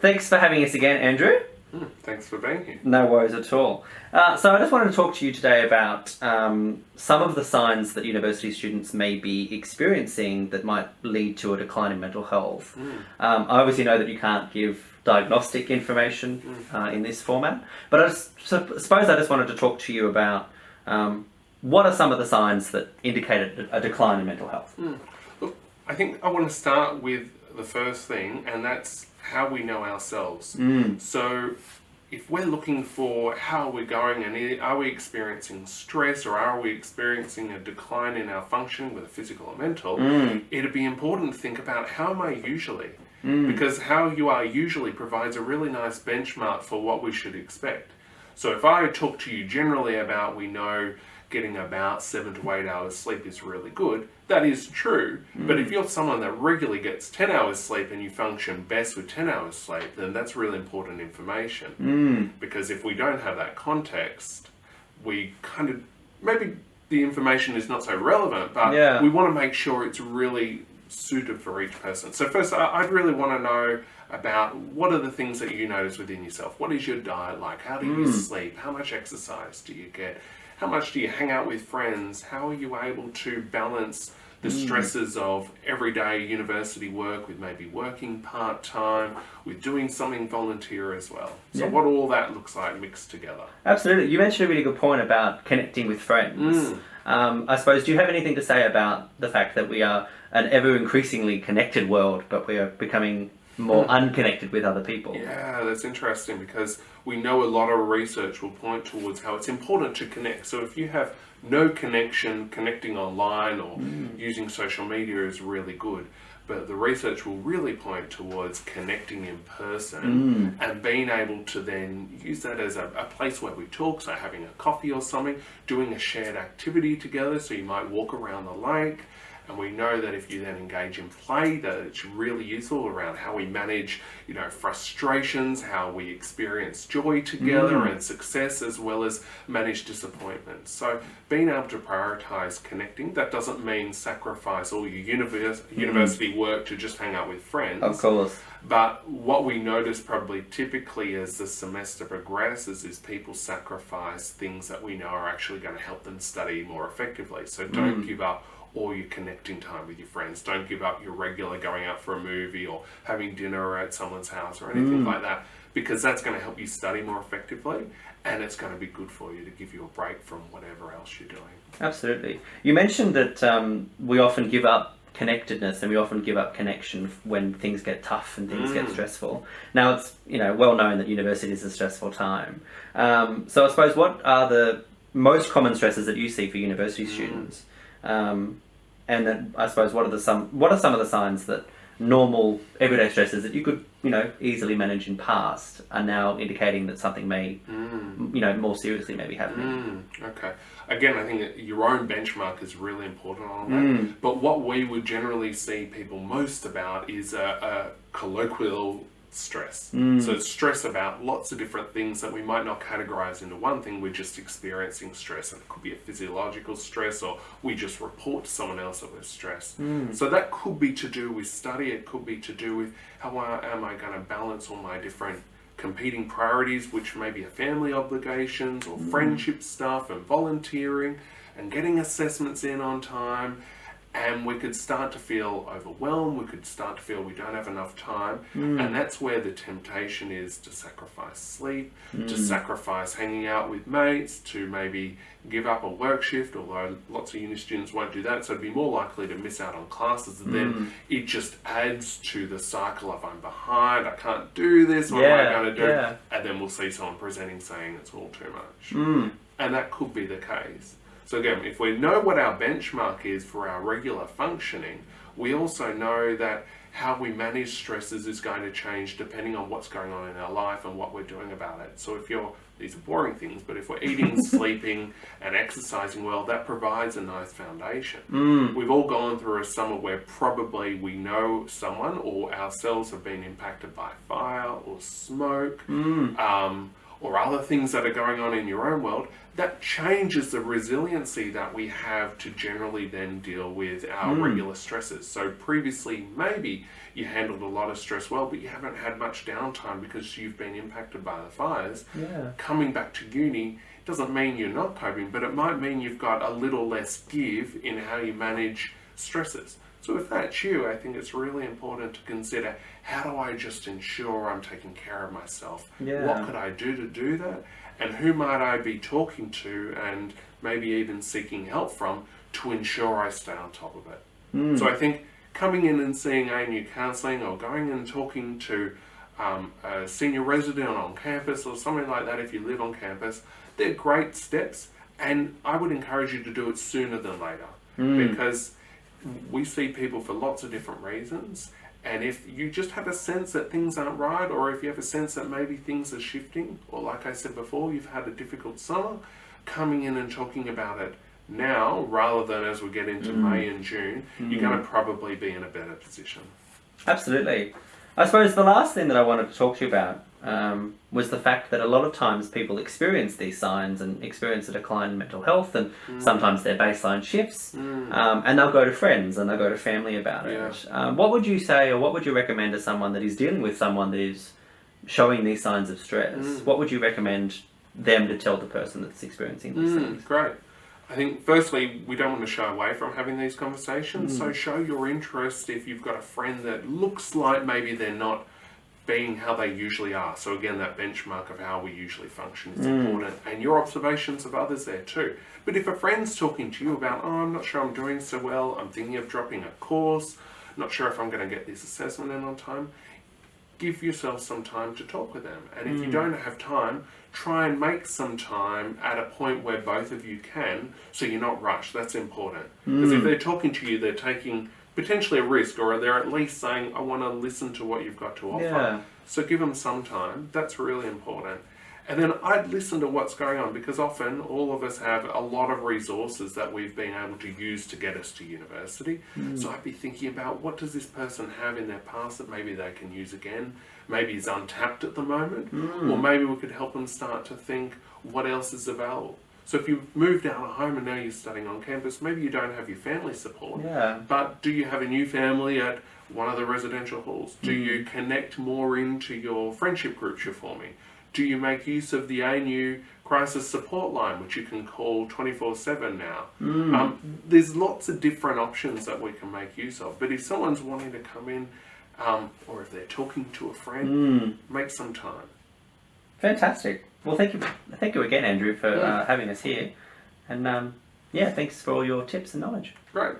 Thanks for having us again, Andrew. Thanks for being here. No worries at all. So I just wanted to talk to you today about some of the signs that university students may be experiencing that might lead to a decline in mental health. I obviously know that you can't give diagnostic information in this format, but I suppose I just wanted to talk to you about what are some of the signs that indicate a decline in mental health? Look, I think I want to start with the first thing, and that's how we know ourselves. So if we're looking for how we're going, and are we experiencing stress, or are we experiencing a decline in our functioning, whether physical or mental, it'd be important to think about how am I usually? Because how you are usually provides a really nice benchmark for what we should expect. So if I talk to you generally about, we know getting about 7 to 8 hours sleep is really good, that is true. But if you're someone that regularly gets 10 hours sleep and you function best with 10 hours sleep, then that's really important information. Because if we don't have that context, we kind of, maybe the information is not so relevant, but we want to make sure it's really suited for each person. So first, I'd really want to know about what are the things that you notice within yourself. What is your diet like? How do you sleep? How much exercise do you get? How much do you hang out with friends? How are you able to balance the stresses of everyday university work with maybe working part-time, with doing something volunteer as well? So what all that looks like mixed together. Absolutely. You mentioned a really good point about connecting with friends. I suppose, do you have anything to say about the fact that we are an ever increasingly connected world, but we are becoming more unconnected with other people? Yeah, that's interesting, because we know a lot of research will point towards how it's important to connect. So if you have no connection, connecting online or using social media is really good. But the research will really point towards connecting in person and being able to then use that as a place where we talk, so having a coffee or something, doing a shared activity together, so you might walk around the lake. And we know that if you then engage in play, that it's really useful around how we manage, frustrations, how we experience joy together and success, as well as manage disappointment. So being able to prioritize connecting, that doesn't mean sacrifice all your university work to just hang out with friends. Of course. But what we notice probably typically as the semester progresses is people sacrifice things that we know are actually going to help them study more effectively. So don't give up all your connecting time with your friends. Don't give up your regular going out for a movie or having dinner at someone's house or anything like that, because that's going to help you study more effectively, and it's going to be good for you to give you a break from whatever else you're doing. Absolutely. You mentioned that we often give up connectedness and we often give up connection when things get tough and things get stressful. Now, it's well known that university is a stressful time. So I suppose, what are the most common stresses that you see for university students? And then I suppose, what are some of the signs that normal everyday stresses that you could easily manage in past are now indicating that something may more seriously may be happening? Okay. Again, I think that your own benchmark is really important on that. But what we would generally see people most about is a colloquial stress. So it's stress about lots of different things that we might not categorize into one thing. We're just experiencing stress, and it could be a physiological stress, or we just report to someone else that we're stressed. So that could be to do with study. It could be to do with how am I going to balance all my different competing priorities, which may be family obligations or friendship stuff and volunteering and getting assessments in on time. And we could start to feel overwhelmed, we could start to feel we don't have enough time, and that's where the temptation is to sacrifice sleep, to sacrifice hanging out with mates, to maybe give up a work shift, although lots of uni students won't do that, so it'd be more likely to miss out on classes, and then it just adds to the cycle of, I'm behind, I can't do this, what am I going to do? And then we'll see someone presenting saying it's all too much. And that could be the case. So again, if we know what our benchmark is for our regular functioning, we also know that how we manage stresses is going to change depending on what's going on in our life and what we're doing about it. So these are boring things, but if we're eating, sleeping, and exercising well, that provides a nice foundation. We've all gone through a summer where probably we know someone or ourselves have been impacted by fire or smoke, or other things that are going on in your own world, that changes the resiliency that we have to generally then deal with our regular stresses. So previously, maybe you handled a lot of stress well, but you haven't had much downtime because you've been impacted by the fires. Yeah. Coming back to uni doesn't mean you're not coping, but it might mean you've got a little less give in how you manage stresses. So if that's you, I think it's really important to consider, how do I just ensure I'm taking care of myself? Yeah. What could I do to do that? And who might I be talking to and maybe even seeking help from to ensure I stay on top of it? So I think coming in and seeing A&U counselling, or going and talking to a senior resident on campus or something like that if you live on campus, they're great steps, and I would encourage you to do it sooner than later, because we see people for lots of different reasons, and if you just have a sense that things aren't right, or if you have a sense that maybe things are shifting, or like I said before, you've had a difficult summer, coming in and talking about it now rather than as we get into May and June, you're going to probably be in a better position. Absolutely. I suppose the last thing that I wanted to talk to you about was the fact that a lot of times people experience these signs and experience a decline in mental health, and sometimes their baseline shifts, and they'll go to friends and they'll go to family about it. What would you say, or what would you recommend to someone that is dealing with someone that is showing these signs of stress? What would you recommend them to tell the person that's experiencing these things? Great. I think firstly, we don't want to shy away from having these conversations, so show your interest if you've got a friend that looks like maybe they're not being how they usually are. So again, that benchmark of how we usually function is important, and your observations of others there too. But if a friend's talking to you about, oh, I'm not sure I'm doing so well, I'm thinking of dropping a course, not sure if I'm going to get this assessment in on time, give yourself some time to talk with them. And if you don't have time, try and make some time at a point where both of you can, so you're not rushed. That's important. Because if they're talking to you, they're taking potentially a risk, or they're at least saying, I want to listen to what you've got to offer. Yeah. So give them some time. That's really important. And then I'd listen to what's going on, because often all of us have a lot of resources that we've been able to use to get us to university. So I'd be thinking about, what does this person have in their past that maybe they can use again? Maybe it's untapped at the moment, or maybe we could help them start to think, what else is available? So if you've moved out of home and now you're studying on campus, maybe you don't have your family support, but do you have a new family at one of the residential halls? Do you connect more into your friendship groups you're forming? Do you make use of the ANU crisis support line, which you can call 24/7 now? There's lots of different options that we can make use of. But if someone's wanting to come in, or if they're talking to a friend, make some time. Fantastic. Well, thank you again, Andrew, for having us here, and thanks for all your tips and knowledge. Great.